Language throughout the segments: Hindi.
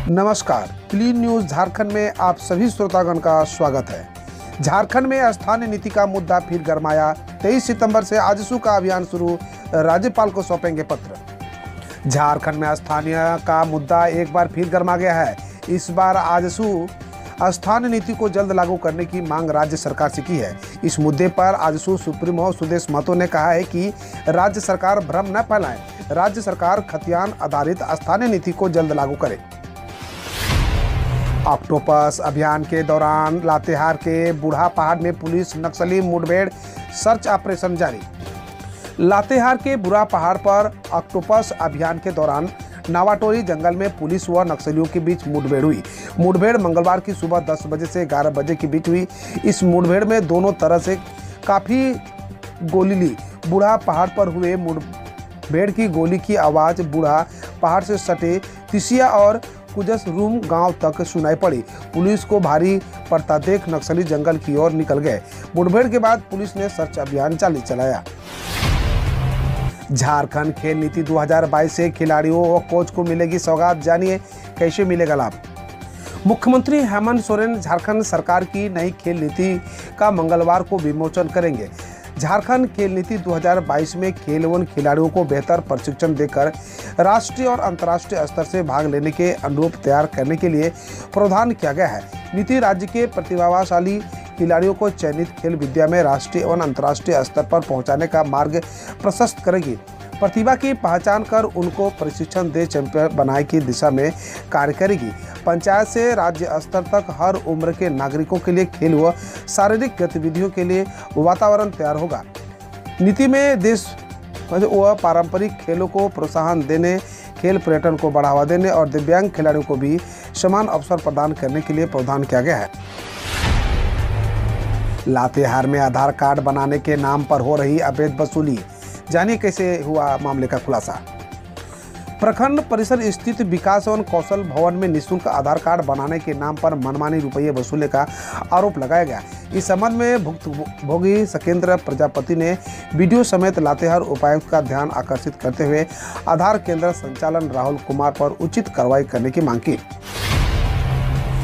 नमस्कार, क्लीन न्यूज झारखंड में आप सभी श्रोतागण का स्वागत है। झारखंड में स्थानीय नीति का मुद्दा फिर गरमाया। 23 सितंबर से आजसू का अभियान शुरू, राज्यपाल को सौंपेंगे पत्र। झारखंड में स्थानीय का मुद्दा एक बार फिर गरमा गया है। इस बार आजसू स्थानीय नीति को जल्द लागू करने की मांग राज्य सरकार से की है। इस मुद्दे पर आजसू सुप्रीमो सुदेश महतो ने कहा है कि राज्य सरकार भ्रम न फैलाए, राज्य सरकार खतियान आधारित स्थानीय नीति को जल्द लागू करे। ऑक्टोपस अभियान के दौरान लातेहार के बूढ़ा पहाड़ में पुलिस नक्सली मुठभेड़, सर्च ऑपरेशन जारी। लातेहार के बूढ़ा पहाड़ पर ऑक्टोपस अभियान के दौरान नावाटोरी जंगल में पुलिस व नक्सलियों के बीच मुठभेड़ हुई। मुठभेड़ मंगलवार की सुबह 10 बजे से 11 बजे के बीच हुई। इस मुठभेड़ में दोनों तरह से काफ़ी गोली ली। बूढ़ा पहाड़ पर हुए मुठभेड़ की गोली की आवाज़ बूढ़ा पहाड़ से सटे तिसिया और कुजस रूम गांव तक सुनाई पड़ी। पुलिस को भारी पड़ता देख नक्सली जंगल की ओर निकल गए। मुठभेड़ के बाद पुलिस ने सर्च अभियान चलाया। झारखंड खेल नीति 2022 से खिलाड़ियों व कोच को मिलेगी सौगात, जानिए कैसे मिलेगा लाभ। मुख्यमंत्री हेमंत सोरेन झारखंड सरकार की नई खेल नीति का मंगलवार को विमोचन करेंगे। झारखंड खेल नीति 2022 में खेल एवं खिलाड़ियों को बेहतर प्रशिक्षण देकर राष्ट्रीय और अंतर्राष्ट्रीय स्तर से भाग लेने के अनुरूप तैयार करने के लिए प्रावधान किया गया है। नीति राज्य के प्रतिभाशाली खिलाड़ियों को चयनित खेल विद्या में राष्ट्रीय एवं अंतर्राष्ट्रीय स्तर पर पहुंचाने का मार्ग प्रशस्त करेगी। प्रतिभा की पहचान कर उनको प्रशिक्षण दे चैंपियन बनाने की दिशा में कार्य करेगी। पंचायत से राज्य स्तर तक हर उम्र के नागरिकों के लिए खेल व शारीरिक गतिविधियों के लिए वातावरण तैयार होगा। नीति में देश व पारंपरिक खेलों को प्रोत्साहन देने, खेल पर्यटन को बढ़ावा देने और दिव्यांग खिलाड़ियों को भी समान अवसर प्रदान करने के लिए प्रावधान किया गया है। लातेहार में आधार कार्ड बनाने के नाम पर हो रही अवैध वसूली, जानिए कैसे हुआ मामले का खुलासा। प्रखंड परिसर स्थित विकास एवं कौशल भवन में निःशुल्क आधार कार्ड बनाने के नाम पर मनमानी रुपये वसूलने का आरोप लगाया गया। इस संबंध में भुक्तभोगी सकेंद्र प्रजापति ने वीडियो समेत लातेहार उपायुक्त का ध्यान आकर्षित करते हुए आधार केंद्र संचालन राहुल कुमार पर उचित कार्रवाई करने की मांग की।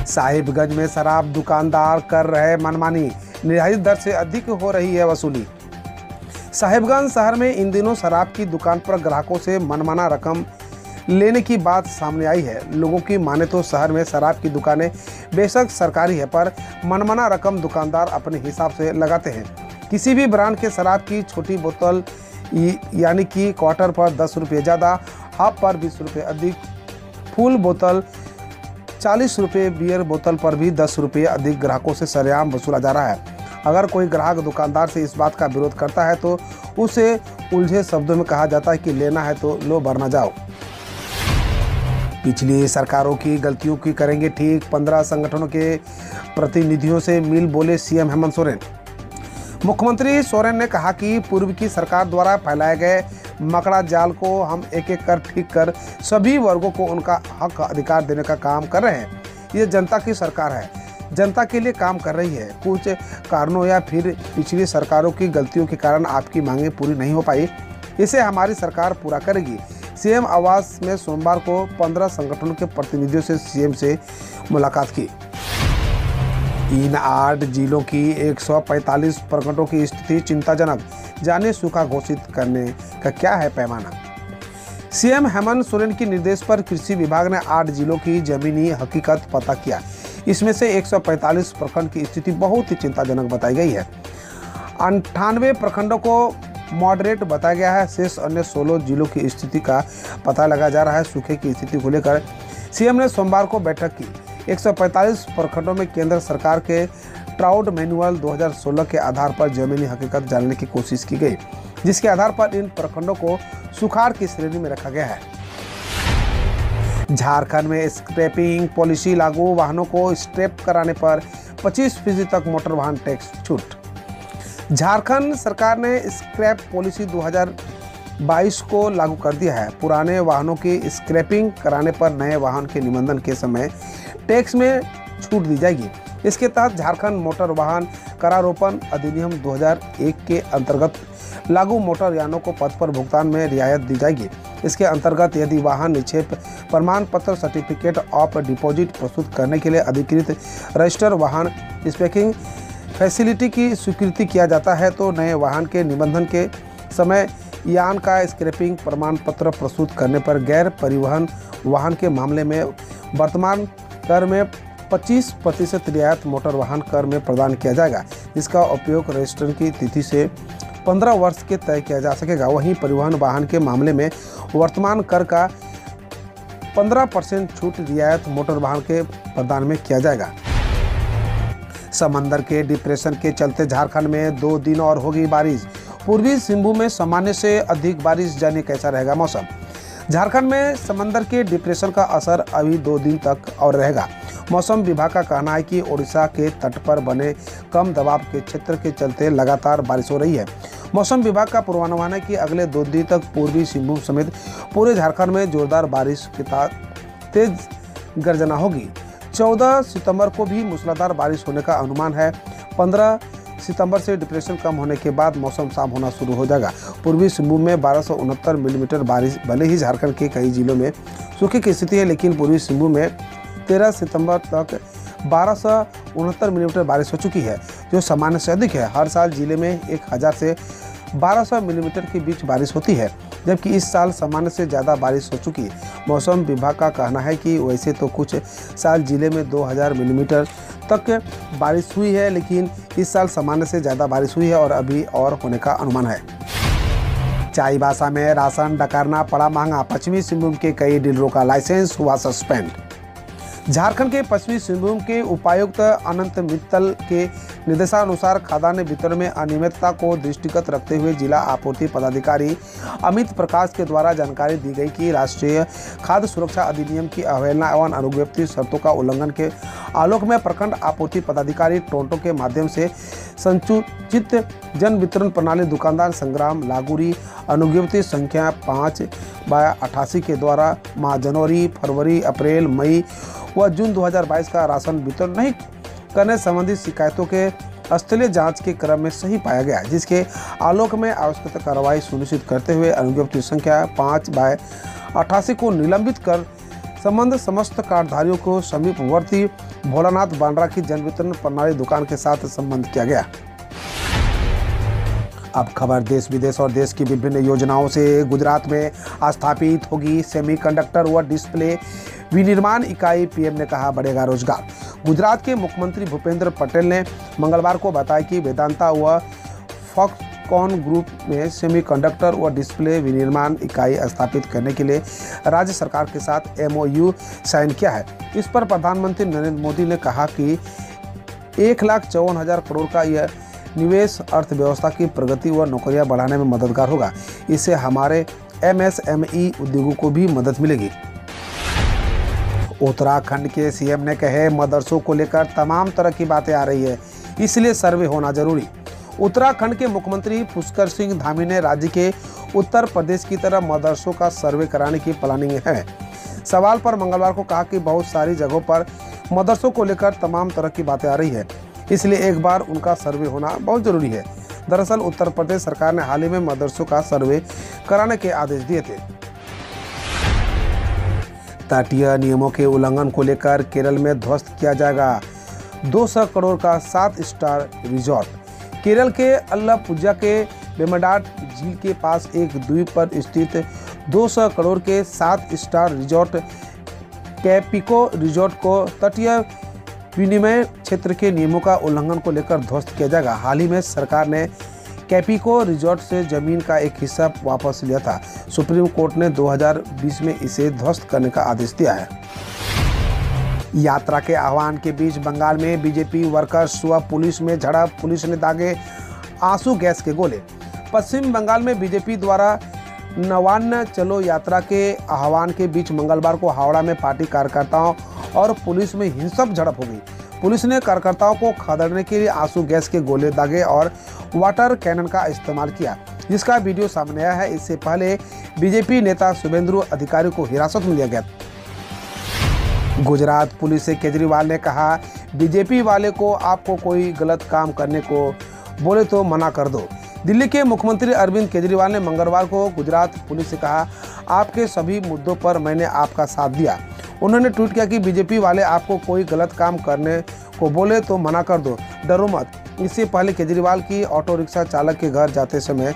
साहिबगंज में शराब दुकानदार कर रहे मनमानी, निर्धारित दर से अधिक हो रही है वसूली। साहिबगंज शहर में इन दिनों शराब की दुकान पर ग्राहकों से मनमाना रकम लेने की बात सामने आई है। लोगों की माने तो शहर में शराब की दुकानें बेशक सरकारी है, पर मनमाना रकम दुकानदार अपने हिसाब से लगाते हैं। किसी भी ब्रांड के शराब की छोटी बोतल यानी कि क्वार्टर पर 10 रुपये ज़्यादा, हाफ पर 20 रुपये अधिक, फुल बोतल 40 रुपये, बियर बोतल पर भी 10 रुपये अधिक ग्राहकों से सरेआम वसूला जा रहा है। अगर कोई ग्राहक दुकानदार से इस बात का विरोध करता है तो उसे उलझे शब्दों में कहा जाता है कि लेना है तो लो, वरना जाओ। पिछली सरकारों की गलतियों की करेंगे ठीक, 15 संगठनों के प्रतिनिधियों से मिल बोले सीएम हेमंत सोरेन। मुख्यमंत्री सोरेन ने कहा कि पूर्व की सरकार द्वारा फैलाए गए मकड़ा जाल को हम एक एक कर ठीक कर सभी वर्गों को उनका हक अधिकार देने का काम कर रहे हैं। ये जनता की सरकार है, जनता के लिए काम कर रही है। कुछ कारणों या फिर पिछली सरकारों की गलतियों के कारण आपकी मांगें पूरी नहीं हो पाई, इसे हमारी सरकार पूरा करेगी। सीएम आवास में सोमवार को 15 संगठनों के प्रतिनिधियों से सीएम से मुलाकात की। इन 8 जिलों की 145 प्रखंडों की स्थिति चिंताजनक, जाने सूखा घोषित करने का क्या है पैमाना। सीएम हेमंत सोरेन के निर्देश पर कृषि विभाग ने 8 जिलों की जमीनी हकीकत पता किया। इसमें से 145 प्रखंड की स्थिति बहुत ही चिंताजनक बताई गई है। 98 प्रखंडों को मॉडरेट बताया गया है। शेष अन्य 16 जिलों की स्थिति का पता लगाया जा रहा है। सूखे की स्थिति को लेकर सीएम ने सोमवार को बैठक की। 145 प्रखंडों में केंद्र सरकार के ट्राउट मैनुअल 2016 के आधार पर जमीनी हकीकत जानने की कोशिश की गई, जिसके आधार पर इन प्रखंडों को सुखाड़ की श्रेणी में रखा गया है। झारखंड में स्क्रैपिंग पॉलिसी लागू, वाहनों को स्क्रैप कराने पर 25% तक मोटर वाहन टैक्स छूट। झारखंड सरकार ने स्क्रैप पॉलिसी 2022 को लागू कर दिया है। पुराने वाहनों की स्क्रैपिंग कराने पर नए वाहन के निबंधन के समय टैक्स में छूट दी जाएगी। इसके तहत झारखंड मोटर वाहन करारोपण अधिनियम 2001 के अंतर्गत लागू मोटर यानों को पथ पर भुगतान में रियायत दी जाएगी। इसके अंतर्गत यदि वाहन निक्षेप प्रमाण पत्र सर्टिफिकेट ऑफ डिपॉजिट प्रस्तुत करने के लिए अधिकृत रजिस्टर वाहन इंस्पेक्टिंग फैसिलिटी की स्वीकृति किया जाता है तो नए वाहन के निबंधन के समय यान का स्क्रैपिंग प्रमाण पत्र प्रस्तुत करने पर गैर परिवहन वाहन के मामले में वर्तमान कर में 25% रियायत मोटर वाहन कर में प्रदान किया जाएगा। इसका उपयोग रजिस्ट्रेशन की तिथि से 15 वर्ष के तय किया जा सकेगा। वहीं परिवहन वाहन के मामले में वर्तमान कर का 15% छूट रियायत मोटर वाहन के प्रदान में किया जाएगा। समंदर के डिप्रेशन के चलते झारखंड में 2 दिन और होगी बारिश। पूर्वी सिंहभूम में सामान्य से अधिक बारिश, जाने कैसा रहेगा मौसम। झारखंड में समंदर के डिप्रेशन का असर अभी 2 दिन तक और रहेगा। मौसम विभाग का कहना है कि ओडिशा के तट पर बने कम दबाव के क्षेत्र के चलते लगातार बारिश हो रही है। मौसम विभाग का पूर्वानुमान है कि अगले 2 दिन तक पूर्वी सिंहभूम समेत पूरे झारखंड में जोरदार बारिश के साथ तेज गर्जना होगी। 14 सितंबर को भी मूसलाधार बारिश होने का अनुमान है। 15 सितंबर से डिप्रेशन कम होने के बाद मौसम साफ होना शुरू हो जाएगा। पूर्वी सिंहभूम में 1269 मिलीमीटर बारिश। भले ही झारखंड के कई जिलों में सूखे की स्थिति है, लेकिन पूर्वी सिंहभूम में 13 सितंबर तक 1269 मिलीमीटर बारिश हो चुकी है, जो सामान्य से अधिक है। हर साल जिले में 1000 से 1200 मिलीमीटर के बीच बारिश होती है, जबकि इस साल सामान्य से ज़्यादा बारिश हो चुकी है। मौसम विभाग का कहना है कि वैसे तो कुछ साल जिले में 2000 मिलीमीटर तक बारिश हुई है, लेकिन इस साल सामान्य से ज़्यादा बारिश हुई है और अभी और होने का अनुमान है। चाईबासा में राशन डकारना पड़ा महंगा। पश्चिमी सिंहभूम के कई डीलरों का लाइसेंस हुआ सस्पेंड। झारखंड के पश्चिमी सिंहभूम के उपायुक्त अनंत मित्तल के निर्देशानुसार खाद्यान्न वितरण में अनियमितता को दृष्टिगत रखते हुए जिला आपूर्ति पदाधिकारी अमित प्रकाश के द्वारा जानकारी दी गई कि राष्ट्रीय खाद्य सुरक्षा अधिनियम की अवहेलना एवं अनुज्ञप्ति शर्तों का उल्लंघन के आलोक में प्रखंड आपूर्ति पदाधिकारी टोंटो के माध्यम से संसूचित जन वितरण प्रणाली दुकानदार संग्राम लागूरी अनुज्ञप्ति संख्या 5/88 के द्वारा माह जनवरी, फरवरी, अप्रैल, मई व जून 2022 का राशन वितरण नहीं करने संबंधी शिकायतों के स्थलीय जांच के क्रम में सही पाया गया, जिसके आलोक में आवश्यक कार्रवाई सुनिश्चित करते हुए अनुज्ञप्ति संख्या 5/88 को निलंबित कर संबंध समस्त कार्डधारियों को समीपवर्ती भोलानाथ बांड्रा की जन वितरण प्रणाली दुकान के साथ संबंध किया गया। अब खबर देश विदेश और देश की विभिन्न योजनाओं से। गुजरात में स्थापित होगी सेमीकंडक्टर व डिस्प्ले विनिर्माण इकाई। पीएम ने कहा बढ़ेगा रोजगार। गुजरात के मुख्यमंत्री भूपेंद्र पटेल ने मंगलवार को बताया कि वेदांता व फॉक्सकॉन ग्रुप में सेमीकंडक्टर व डिस्प्ले विनिर्माण इकाई स्थापित करने के लिए राज्य सरकार के साथ MOU साइन किया है। इस पर प्रधानमंत्री नरेंद्र मोदी ने कहा कि 1,54,000 करोड़ का यह निवेश अर्थव्यवस्था की प्रगति व नौकरियां बढ़ाने में मददगार होगा। इससे हमारे MSME उद्योगों को भी मदद मिलेगी। उत्तराखंड के CM ने कहे मदरसों को लेकर तमाम तरह की बातें आ रही है, इसलिए सर्वे होना जरूरी। उत्तराखंड के मुख्यमंत्री पुष्कर सिंह धामी ने राज्य के उत्तर प्रदेश की तरह मदरसों का सर्वे कराने की प्लानिंग है। सवाल पर मंगलवार को कहा कि बहुत सारी जगहों पर मदरसों को लेकर तमाम तरह की बातें आ रही है, इसलिए एक बार उनका सर्वे होना बहुत जरूरी है। दरअसल उत्तर प्रदेश सरकार ने हाल ही में मदरसों का सर्वे कराने के आदेश दिए थे। तटीय नियमों के उल्लंघन को लेकर केरल में ध्वस्त किया जाएगा 200 करोड़ का 7 स्टार रिजॉर्ट। केरल के अल्लापुझा के वेम्बनाड झील के पास एक द्वीप पर स्थित 200 करोड़ के 7 स्टार रिजॉर्ट कैपिको रिजॉर्ट को तटीय विनिमय क्षेत्र के नियमों का उल्लंघन को लेकर ध्वस्त किया जाएगा। हाल ही में सरकार ने कैपिको रिजॉर्ट से जमीन का एक हिस्सा वापस लिया था। सुप्रीम कोर्ट ने 2020 में इसे ध्वस्त करने का आदेश दिया है। यात्रा के आह्वान के बीच बंगाल में बीजेपी वर्कर्स व पुलिस में झड़प। पुलिस ने दागे आंसू गैस के गोले। पश्चिम बंगाल में बीजेपी द्वारा नवान्न चलो यात्रा के आह्वान के बीच मंगलवार को हावड़ा में पार्टी कार्यकर्ताओं और पुलिस में हिंसक झड़प हो गई। पुलिस ने कार्यकर्ताओं को खदेड़ने के लिए आंसू गैस के गोले दागे और वाटर कैनन का इस्तेमाल किया, जिसका वीडियो सामने आया है। इससे पहले बीजेपी नेता शुभेंदु अधिकारी को हिरासत में लिया गया। गुजरात पुलिस से केजरीवाल ने कहा, बीजेपी वाले को आपको कोई गलत काम करने को बोले तो मना कर दो। दिल्ली के मुख्यमंत्री अरविंद केजरीवाल ने मंगलवार को गुजरात पुलिस से कहा, आपके सभी मुद्दों पर मैंने आपका साथ दिया। उन्होंने ट्वीट किया कि बीजेपी वाले आपको कोई गलत काम करने को बोले तो मना कर दो, डरो मत। इससे पहले केजरीवाल की ऑटो रिक्शा चालक के घर जाते समय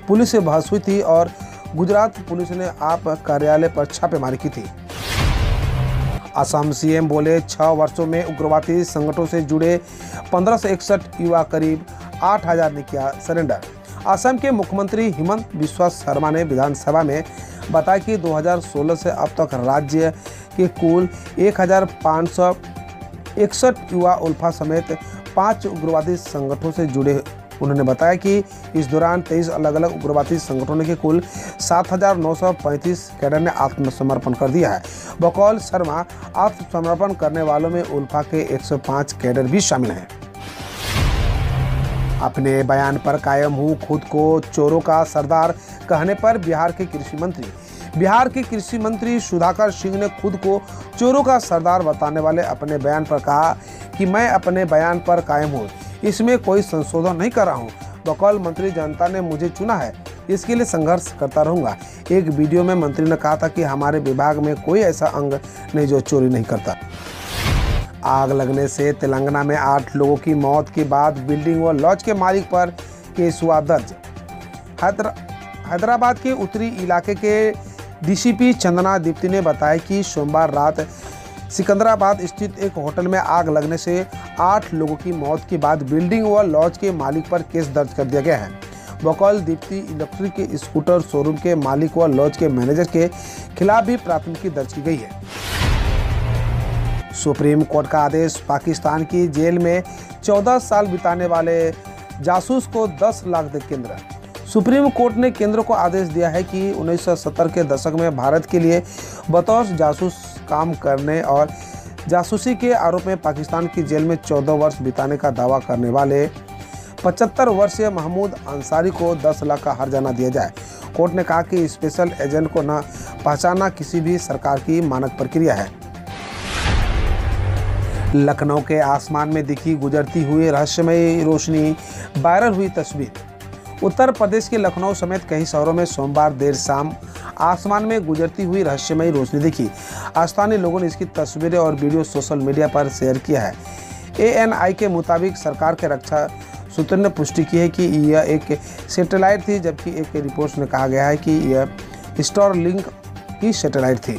पुलिस से बहस हुई थी और गुजरात पुलिस ने आप कार्यालय पर छापेमारी की थी। असम सीएम बोले, 6 वर्षों में उग्रवादी संगठनों से जुड़े 1561 युवा करीब 8000 ने किया सरेंडर। असम के मुख्यमंत्री हिमंत बिस्वा शर्मा ने विधानसभा में बताया कि 2016 से अब तक राज्य के कुल 1561 युवा उल्फा समेत 5 उग्रवादी संगठनों से जुड़े। उन्होंने बताया कि इस दौरान 23 अलग अलग उग्रवादी संगठनों के कुल 7935 कैडर ने आत्मसमर्पण कर दिया है। बकौल शर्मा, आत्मसमर्पण करने वालों में उल्फा के 105 कैडर भी शामिल हैं। अपने बयान पर कायम हूँ, खुद को चोरों का सरदार कहने पर बिहार के कृषि मंत्री सुधाकर सिंह ने खुद को चोरों का सरदार बताने वाले अपने बयान पर कहा कि मैं अपने बयान पर कायम हूँ, इसमें कोई संशोधन नहीं कर रहा हूँ। बकौल मंत्री, जनता ने मुझे चुना है, इसके लिए संघर्ष करता रहूँगा। एक वीडियो में मंत्री ने कहा था कि हमारे विभाग में कोई ऐसा अंग नहीं जो चोरी नहीं करता। आग लगने से तेलंगाना में 8 लोगों की मौत के बाद बिल्डिंग व लॉज के मालिक पर केस हुआ दर्ज। हैदराबाद के उत्तरी इलाके के डीसीपी चंदना दीप्ति ने बताया कि सोमवार रात सिकंदराबाद स्थित एक होटल में आग लगने से 8 लोगों की मौत के बाद बिल्डिंग व लॉज के मालिक पर केस दर्ज कर दिया गया है। बकौल दीप्ति, इलेक्ट्रिक के स्कूटर शोरूम के मालिक व लॉज के मैनेजर के खिलाफ भी प्राथमिकी दर्ज की गई है। सुप्रीम कोर्ट का आदेश, पाकिस्तान की जेल में 14 साल बिताने वाले जासूस को 10 लाख दे केंद्र। सुप्रीम कोर्ट ने केंद्र को आदेश दिया है कि 1970 के दशक में भारत के लिए बतौर जासूस काम करने और जासूसी के आरोप में पाकिस्तान की जेल में 14 वर्ष बिताने का दावा करने वाले 75 वर्षीय महमूद अंसारी को 10 लाख का हर्जाना दिया जाए। कोर्ट ने कहा कि स्पेशल एजेंट को न पहचानना किसी भी सरकार की मानक प्रक्रिया है। लखनऊ के आसमान में दिखी गुजरती हुई रहस्यमयी रोशनी, वायरल हुई तस्वीर। उत्तर प्रदेश के लखनऊ समेत कई शहरों में सोमवार देर शाम आसमान में गुजरती हुई रहस्यमयी रोशनी दिखी। स्थानीय लोगों ने इसकी तस्वीरें और वीडियो सोशल मीडिया पर शेयर किया है। ANI के मुताबिक सरकार के रक्षा सूत्र ने पुष्टि की है कि यह एक सैटेलाइट थी, जबकि एक रिपोर्ट में कहा गया है कि यह स्टारलिंक की सैटेलाइट थी।